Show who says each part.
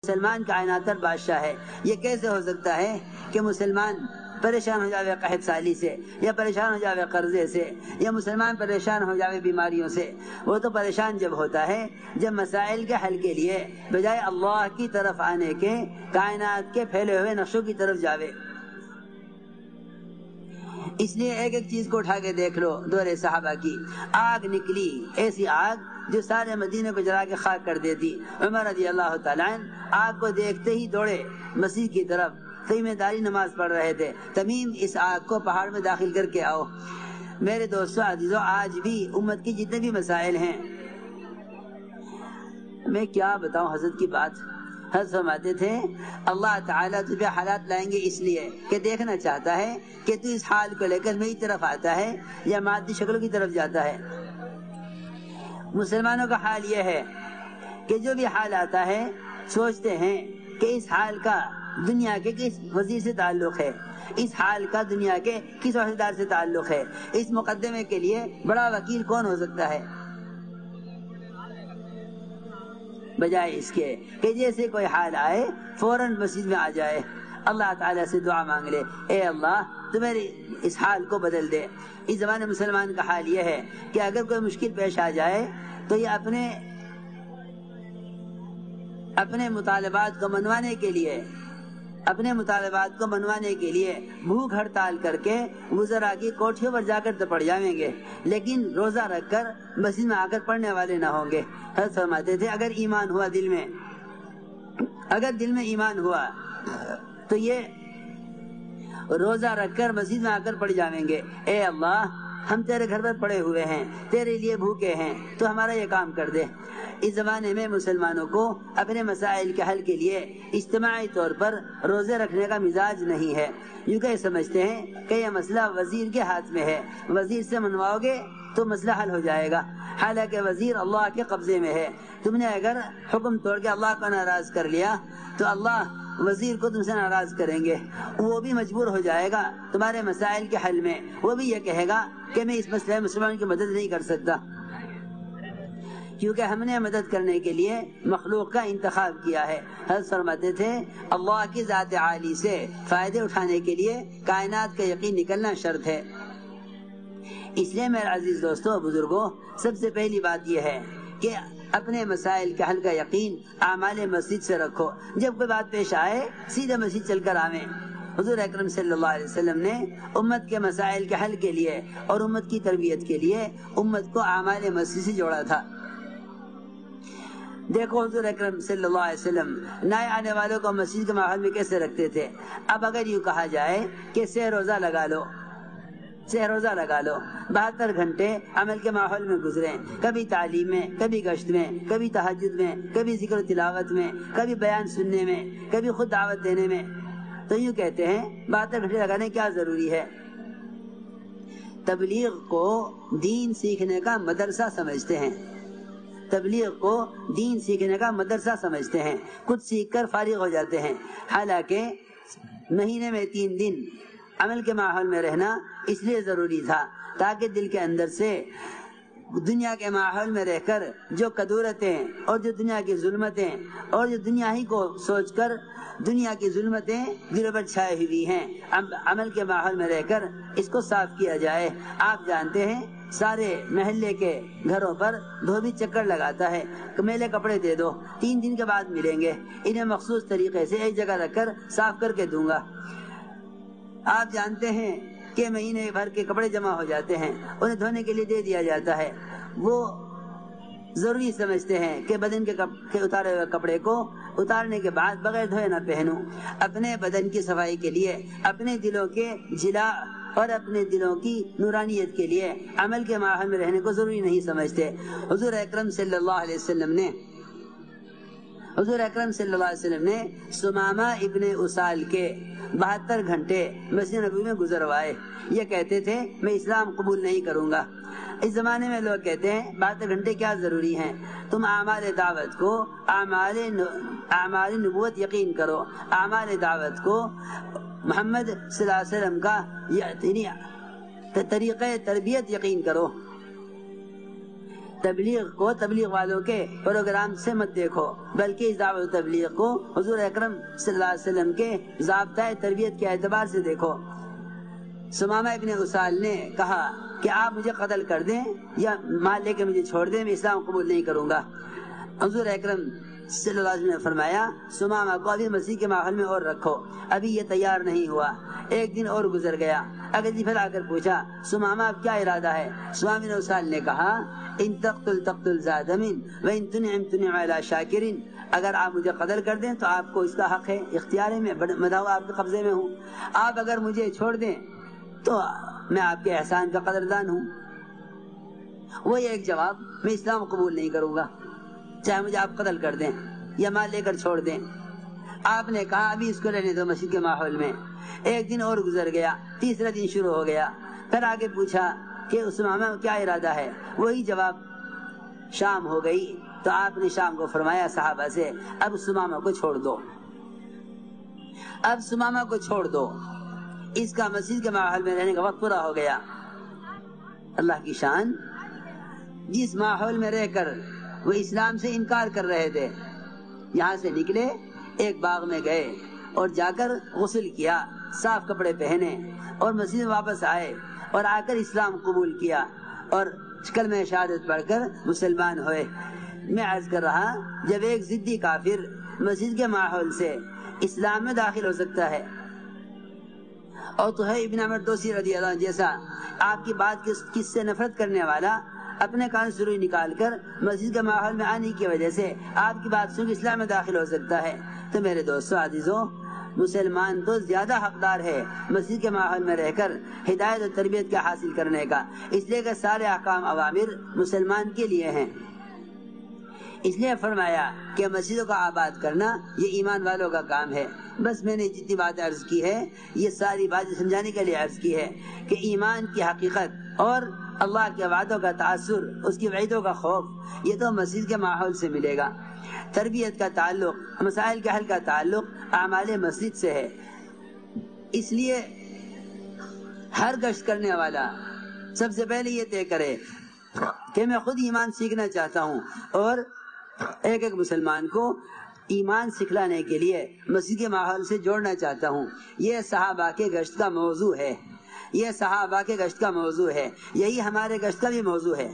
Speaker 1: مسلمان کائنات پر بادشاہ ہے۔ یہ کیسے ہو سکتا ہے کہ مسلمان پریشان ہو جاوے قحط سالی سے، یا پریشان ہو جاوے قرضے سے، یا مسلمان پریشان ہو جاوے بیماریوں سے؟ وہ تو پریشان جب ہوتا ہے جب مسائل کے حل کے لیے بجائے اللہ کی طرف آنے کے کائنات کے پھیلے ہوئے نقشوں کی طرف جاوے۔ اس لیے ایک ایک چیز کو اٹھا کے دیکھ لو۔ دور صحابہ کی آگ نکلی، ایسی آگ جو سارے مدینے کو جلا کے خاک کر دیتی۔ عمر رضی اللہ تعالیٰ عنہ آگ کو دیکھتے ہی دوڑے مسجد کی طرف، خیمہ داری نماز پڑھ رہے تھے۔ تمیم اس آگ کو پہاڑ میں داخل کر کے آؤ۔ میرے دوستو عزیزو، آج بھی امت کی جتنے بھی مسائل ہیں، میں کیا بتاؤں حضرت کی بات۔ حضرت فرماتے تھے اللہ تعالیٰ تجھے حالات لائیں گے اس لیے کہ دیکھنا چاہتا ہے کہ تو اس حال کو لے کر میری طرف آتا ہے یا مادی شکلوں کی طرف جاتا ہے۔ مسلمانوں کا حال یہ ہے کہ جو بھی حال آتا ہے سوچتے ہیں کہ اس حال کا دنیا کے کس وزیر سے تعلق ہے، اس حال کا دنیا کے کس عہدیدار سے تعلق ہے، اس مقدمے کے لیے بڑا وکیل کون ہو سکتا ہے، بجائے اس کے کہ جیسے کوئی حال آئے فوراً مسجد میں آ جائے، اللہ تعالیٰ سے دعا مانگ لے، اے اللہ تو میری اس حال کو بدل دے۔ اس زمانے مسلمان کا حال یہ ہے کہ اگر کوئی مشکل پیش آ جائے تو یہ اپنے مطالبات کو منوانے کے لیے بھوک ہڑتال کر کے وزراء کی کوٹھیوں پر جا کر تو پڑ جائیں گے، لیکن روزہ رکھ کر مسجد میں آ کر پڑھنے والے نہ ہوں گے۔ حضرت فرماتے تھے اگر دل میں ایمان ہوا تو یہ روزہ رکھ کر مسجد میں آ کر پڑھ جائیں گے، اے اللہ ہم تیرے گھر پر پڑے ہوئے ہیں، تیرے لیے بھوکے ہیں، تو ہمارا یہ کام کر دے۔ اس زمانے میں مسلمانوں کو اپنے مسائل کے حل کے لیے اجتماعی طور پر روزے رکھنے کا مزاج نہیں ہے۔ یوں کہ سمجھتے ہیں کہ یہ مسئلہ وزیر کے ہاتھ میں ہے، وزیر سے منواؤ گے تو مسئلہ حل ہو جائے گا، حالانکہ وزیر اللہ کے قبضے میں ہے۔ تم نے اگر حکم توڑ کے اللہ کو ناراض کر لیا تو اللہ وزیر کو تم سے ناراض کریں گے، وہ بھی مجبور ہو جائے گا تمہارے مسائل کے حل میں۔ وہ بھی یہ کہے گا کہ میں اس مسئلے مسلمان کی مدد نہیں کر سکتا، کیونکہ ہم نے مدد کرنے کے لیے مخلوق کا انتخاب کیا ہے۔ حضرت فرماتے تھے اللہ کی ذات عالی سے فائدے اٹھانے کے لیے کائنات کا یقین نکلنا شرط ہے۔ اس لیے میرے عزیز دوستو بزرگوں، سب سے پہلی بات یہ ہے کہ اپنے مسائل کے حل کا یقین اعمال مسجد سے رکھو۔ جب کوئی بات پیش آئے سیدھے مسجد چل کر آویں۔ حضور اکرم صلی اللہ علیہ وسلم نے امت کے مسائل کے حل کے لیے اور امت کی تربیت کے لیے امت کو اعمال مسجد سے جوڑا تھا۔ دیکھو حضور اکرم صلی اللہ علیہ وسلم نئے آنے والوں کو مسجد کے ماحول میں کیسے رکھتے تھے۔ اب اگر یوں کہا جائے کہ سہ روزہ لگا لو، 72 گھنٹے عمل کے ماحول میں گزریں، کبھی تعلیم میں، کبھی گشت میں، کبھی تہجد میں، کبھی ذکر و تلاوت میں، کبھی بیان سننے میں، کبھی خود دعوت دینے میں، تو یوں کہتے ہیں 72 گھنٹے لگانے کیا ضروری ہے؟ تبلیغ کو دین سیکھنے کا مدرسہ سمجھتے ہیں، کچھ سیکھ کر فارغ ہو جاتے ہیں، حالانکہ مہینے میں 3 دن عمل کے ماحول میں رہنا اس لیے ضروری تھا تاکہ دل کے اندر سے دنیا کے ماحول میں رہ کر جو کدورتیں اور جو دنیا کی ظلمتیں اور جو دنیا ہی کو سوچ کر دنیا کی ظلمتیں دل پر چھائے ہوئی ہیں، عمل کے ماحول میں رہ کر اس کو صاف کیا جائے۔ آپ جانتے ہیں سارے محلے کے گھروں پر دھوبی چکر لگاتا ہے کہ میلے کپڑے دے دو، 3 دن کے بعد ملیں گے، انہیں مخصوص طریقے سے ایک جگہ رکھ کر صاف کر کے دوں گا۔ آپ جانتے ہیں کہ مہینے بھر کے کپڑے جمع ہو جاتے ہیں، انہیں دھونے کے لیے دے دیا جاتا ہے۔ وہ ضروری سمجھتے ہیں کہ بدن کے اتارے ہوئے کپڑے کو اتارنے کے بعد بغیر دھوئے نہ پہنوں۔ اپنے بدن کی صفائی کے لیے، اپنے دلوں کے جلا اور اپنے دلوں کی نورانیت کے لیے عمل کے ماحول میں رہنے کو ضروری نہیں سمجھتے۔ حضور اکرم صلی اللہ علیہ وسلم نے سمامہ ابن اسال کے 72 گھنٹے مسجد نبوی میں گزروائے۔ یہ کہتے تھے میں اسلام قبول نہیں کروں گا۔ اس زمانے میں لوگ کہتے ہیں 72 گھنٹے کیا ضروری ہیں، تم اعمال دعوت کو اعمال نبوت یقین کرو، اعمال دعوت کو محمد صلی اللہ علیہ وسلم کا طریقہ تربیت یقین کرو۔ تبلیغ والوں کے پروگرام سے مت دیکھو، بلکہ اس دعوت و تبلیغ کو حضور اکرم صلی اللہ علیہ وسلم کے ضابطۂ تربیت کے اعتبار سے دیکھو۔ سمامہ ابن اسال نے کہا کہ آپ مجھے قتل کر دیں یا مال لے کے مجھے چھوڑ دیں، میں اسلام قبول نہیں کروں گا۔ حضور اکرم صلی اللہ علیہ وسلم نے فرمایا سمامہ کو ابھی مسیح کے ماحول میں اور رکھو، ابھی یہ تیار نہیں ہوا۔ ایک دن اور گزر گیا، اگلے دن پھر آ کر پوچھا سمامہ اب کیا ارادہ ہے؟ سمامہ بن اسال نے کہا ان تقتل ذا دم وان تنعم علی شاکر، اگر آپ مجھے قتل کر دیں تو آپ کو اس کا حق ہے، اختیار ہے، میں مداوا آپ کے قبضے میں ہوں، آپ اگر مجھے چھوڑ دیں تو میں آپ کے احسان کا قدردان ہوں۔ وہی ایک جواب، میں اسلام قبول نہیں کروں گا چاہے مجھے آپ قتل کر دیں یا مال لے کر چھوڑ دیں۔ آپ نے کہا ابھی اس کو رہنے دو مسجد کے ماحول میں۔ ایک دن اور گزر گیا، تیسرا دن شروع ہو گیا، پھر آگے پوچھا کہ اسامہ کیا ارادہ ہے؟ وہی جواب۔ شام ہو گئی تو آپ نے شام کو فرمایا صحابہ سے اب سمامہ کو چھوڑ دو، اب سمامہ کو چھوڑ دو، اس کا مسجد کے ماحول میں رہنے کا وقت پورا ہو گیا۔ اللہ کی شان، جس ماحول میں رہ کر وہ اسلام سے انکار کر رہے تھے، یہاں سے نکلے، ایک باغ میں گئے اور جا کر غسل کیا، صاف کپڑے پہنے اور مسجد میں واپس آئے اور آ کر اسلام قبول کیا اور کلمہ شہادت پڑھ کر مسلمان ہوئے۔ میں عرض کر رہا جب ایک ضدی کافر مسجد کے ماحول سے اسلام میں داخل ہو سکتا ہے اور تو ہے ابن عمر دوسی رضی اللہ عنہ جیسا آپ کی بات کس سے نفرت کرنے والا اپنے کان سروئی نکال کر مسجد کے ماحول میں آنے کی وجہ سے آپ کی بات سن اسلام میں داخل ہو سکتا ہے، تو میرے دوستو عزیزوں، مسلمان تو زیادہ حقدار ہے مسجد کے ماحول میں رہ کر ہدایت و تربیت کا حاصل کرنے کا، اس لیے کہ سارے احکام اوامر مسلمان کے لیے ہیں۔ اس لیے فرمایا کہ مسجدوں کا آباد کرنا یہ ایمان والوں کا کام ہے۔ بس میں نے جتنی بات عرض کی ہے یہ ساری باتیں سمجھانے کے لیے عرض کی ہے کہ ایمان کی حقیقت اور اللہ کے وعدوں کا تاثر، اس کی وعیدوں کا خوف، یہ تو مسجد کے ماحول سے ملے گا۔ تربیت کا تعلق، مسائل کے حل کا تعلق اعمال مسجد سے ہے۔ اس لیے ہر گشت کرنے والا سب سے پہلے یہ طے کرے کہ میں خود ایمان سیکھنا چاہتا ہوں اور ایک ایک مسلمان کو ایمان سکھلانے کے لیے مسجد کے ماحول سے جوڑنا چاہتا ہوں۔ یہ صحابہ کے گشت کا موضوع ہے، یہ صحابہ کے گشت کا موضوع ہے، یہی ہمارے گشت کا بھی موضوع ہے۔